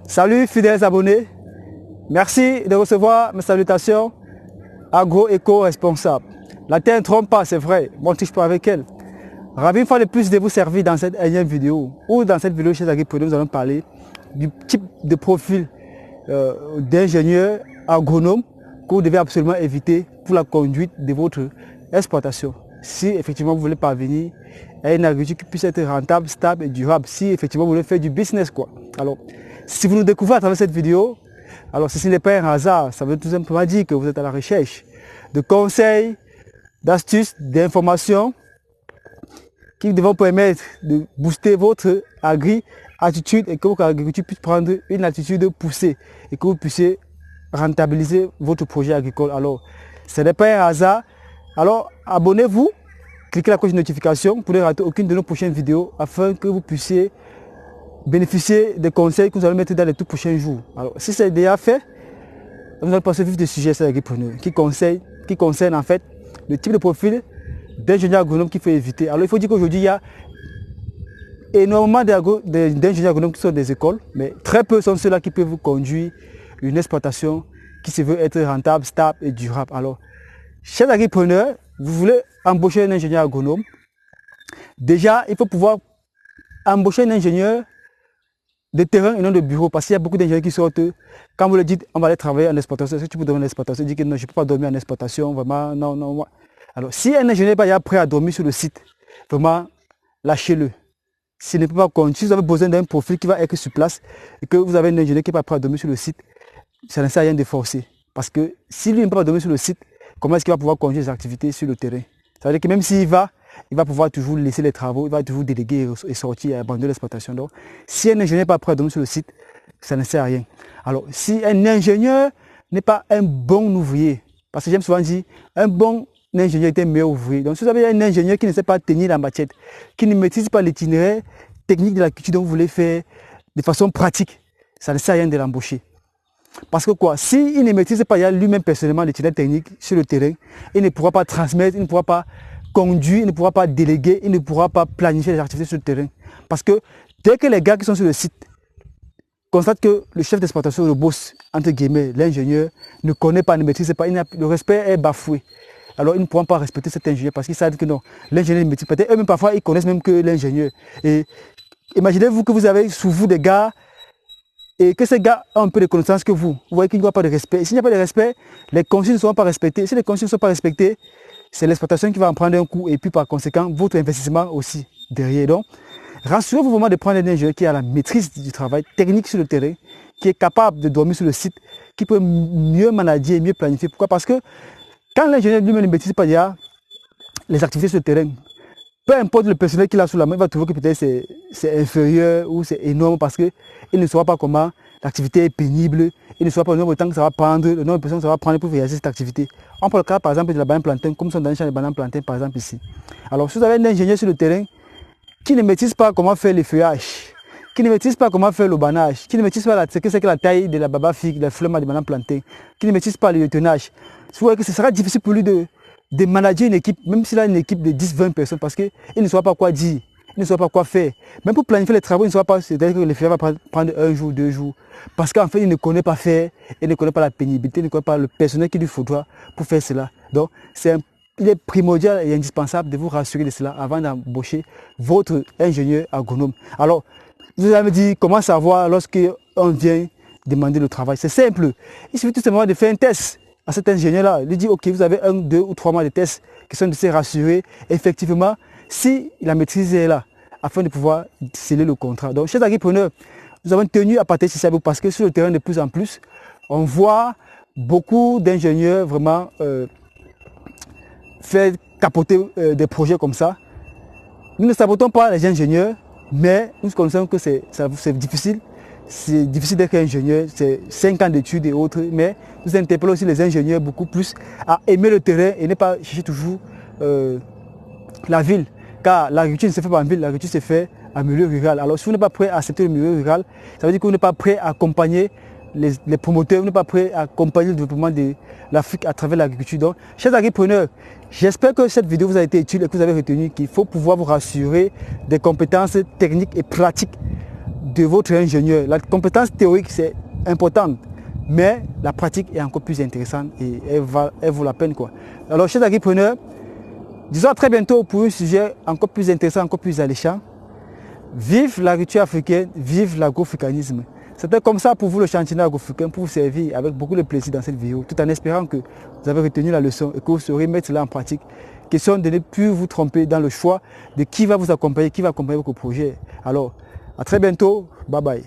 Salut fidèles abonnés, merci de recevoir mes salutations agro-éco-responsable. La terre ne trompe pas, c'est vrai, moi je ne triche pas avec elle. Ravi une fois de plus de vous servir dans cette énième vidéo, ou dans cette vidéo chez Agripreneur, nous allons parler du type de profil d'ingénieur agronome que vous devez absolument éviter pour la conduite de votre exploitation. Si effectivement vous voulez parvenir à une agriculture qui puisse être rentable, stable et durable, si effectivement vous voulez faire du business quoi. Alors, si vous nous découvrez à travers cette vidéo, alors ceci n'est pas un hasard, ça veut tout simplement dire que vous êtes à la recherche de conseils, d'astuces, d'informations qui vont permettre de booster votre agri-attitude et que votre agriculture puisse prendre une attitude poussée et que vous puissiez rentabiliser votre projet agricole. Alors, ce n'est pas un hasard. Alors, abonnez-vous, cliquez la cloche de notification pour ne rater aucune de nos prochaines vidéos afin que vous puissiez bénéficier des conseils que nous allons mettre dans les tout prochains jours. Alors, si c'est déjà fait, nous allons passer vite de sujet sur l'agri-preneur qui concerne en fait le type de profil d'ingénieur agronome qu'il faut éviter. Alors, il faut dire qu'aujourd'hui, il y a énormément d'ingénieurs agronomes qui sont des écoles, mais très peu sont ceux-là qui peuvent vous conduire une exploitation qui se veut être rentable, stable et durable. Alors, chers agripreneurs, vous voulez embaucher un ingénieur agronome. Déjà, il faut pouvoir embaucher un ingénieur de terrain et non de bureau, parce qu'il y a beaucoup d'ingénieurs qui sortent, quand vous leur dites on va aller travailler en exploitation, est-ce que tu peux dormir en exploitation? Ils disent que non, je ne peux pas dormir en exploitation, vraiment, non. Alors, si un ingénieur n'est pas prêt à dormir sur le site, vraiment, lâchez-le. S'il ne peut pas continuer, si vous avez besoin d'un profil qui va être sur place et que vous avez un ingénieur qui n'est pas prêt à dormir sur le site, ça ne sert à rien de forcer. Parce que si lui ne peut pas dormir sur le site, comment est-ce qu'il va pouvoir conduire ses activités sur le terrain? Ça veut dire que même s'il va, il va pouvoir toujours laisser les travaux, il va toujours déléguer et sortir et abandonner l'exploitation. Donc, si un ingénieur n'est pas prêt à dormir sur le site, ça ne sert à rien. Alors, si un ingénieur n'est pas un bon ouvrier, parce que j'aime souvent dire, un bon ingénieur est un meilleur ouvrier. Donc, si vous avez un ingénieur qui ne sait pas tenir la machette, qui ne maîtrise pas l'itinéraire technique de la culture dont vous voulez faire de façon pratique, ça ne sert à rien de l'embaucher. Parce que quoi, s'il ne maîtrise pas lui-même personnellement l'itinéraire technique sur le terrain, il ne pourra pas transmettre, il ne pourra pas conduire, il ne pourra pas déléguer, il ne pourra pas planifier les activités sur le terrain. Parce que dès que les gars qui sont sur le site constatent que le chef d'exploitation, le boss, entre guillemets, l'ingénieur, ne connaît pas, ne maîtrise pas, le respect est bafoué. Alors ils ne pourront pas respecter cet ingénieur parce qu'ils savent que non, l'ingénieur ne maîtrise pas. Eux-mêmes parfois ils connaissent même que l'ingénieur. Et imaginez-vous que vous avez sous vous des gars et que ces gars ont un peu de connaissances que vous. Vous voyez qu'il n'y a pas de respect. Et s'il n'y a pas de respect, les consignes ne seront pas respectées. Si les consignes ne sont pas respectées, c'est l'exploitation qui va en prendre un coup et puis par conséquent, votre investissement aussi derrière. Donc, rassurez-vous vraiment de prendre un ingénieur qui a la maîtrise du travail technique sur le terrain, qui est capable de dormir sur le site, qui peut mieux manager et mieux planifier. Pourquoi? Parce que quand l'ingénieur lui-même ne maîtrise pas déjà les activités sur le terrain, peu importe le personnel qu'il a sous la main, il va trouver que peut-être c'est inférieur ou c'est énorme parce qu'il ne saura pas comment l'activité est pénible, il ne saura pas le nombre de temps que ça va prendre, le nombre de personnes que ça va prendre pour réaliser cette activité. On prend le cas par exemple de la banane plantain, comme sont dans les champs de bananes plantain par exemple ici. Alors si vous avez un ingénieur sur le terrain qui ne maîtrise pas comment faire les feuillages, qui ne maîtrise pas comment faire le banage, qui ne maîtrise pas ce que c'est que la taille de la baba figue, la flemme de banane plantain, qui ne maîtrise pas le tonnage, vous voyez que ce sera difficile pour lui de manager une équipe, même s'il a une équipe de 10-20 personnes, parce qu'il ne saura pas quoi dire, il ne saura pas quoi faire. Même pour planifier les travaux, il ne saura pas, c'est-à-dire que le feuillage va prendre 1 jour, 2 jours. Parce qu'en fait, il ne connaît pas faire, il ne connaît pas la pénibilité, il ne connaît pas le personnel qu'il lui faudra pour faire cela. Donc, il est primordial et indispensable de vous rassurer de cela avant d'embaucher votre ingénieur agronome. Alors, vous allez me dire comment savoir lorsqu'on vient demander le travail. C'est simple. Il suffit tout simplement de faire un test à cet ingénieur-là. Il dit, ok, vous avez 1, 2 ou 3 mois de tests qui sont de se rassurer effectivement si la maîtrise est là, afin de pouvoir sceller le contrat. Donc, chers agripreneurs, nous avons tenu à partager ça parce que sur le terrain, de plus en plus, on voit beaucoup d'ingénieurs vraiment faire capoter des projets comme ça. Nous ne sabotons pas les ingénieurs, mais nous connaissons que c'est difficile. C'est difficile d'être ingénieur, c'est 5 ans d'études et autres, mais nous interpellons aussi les ingénieurs beaucoup plus à aimer le terrain et ne pas chercher toujours la ville. Car l'agriculture ne se fait pas en ville, l'agriculture se fait en milieu rural. Alors si vous n'êtes pas prêt à accepter le milieu rural, ça veut dire que vous n'êtes pas prêt à accompagner les promoteurs, vous n'êtes pas prêt à accompagner le développement de l'Afrique à travers l'agriculture. Donc, chers agripreneurs, j'espère que cette vidéo vous a été utile et que vous avez retenu qu'il faut pouvoir vous rassurer des compétences techniques et pratiques de votre ingénieur. La compétence théorique, c'est importante, mais la pratique est encore plus intéressante et elle vaut la peine, quoi. Alors, chers agripreneurs, disons à très bientôt pour un sujet encore plus intéressant, encore plus alléchant. Vive l'agriculture africaine, vive l'agro-africanisme. C'était comme ça pour vous le chantier agro-africain, pour vous servir avec beaucoup de plaisir dans cette vidéo, tout en espérant que vous avez retenu la leçon et que vous saurez mettre cela en pratique. Question de ne plus vous tromper dans le choix de qui va vous accompagner, qui va accompagner votre projet. Alors, à très bientôt, bye bye.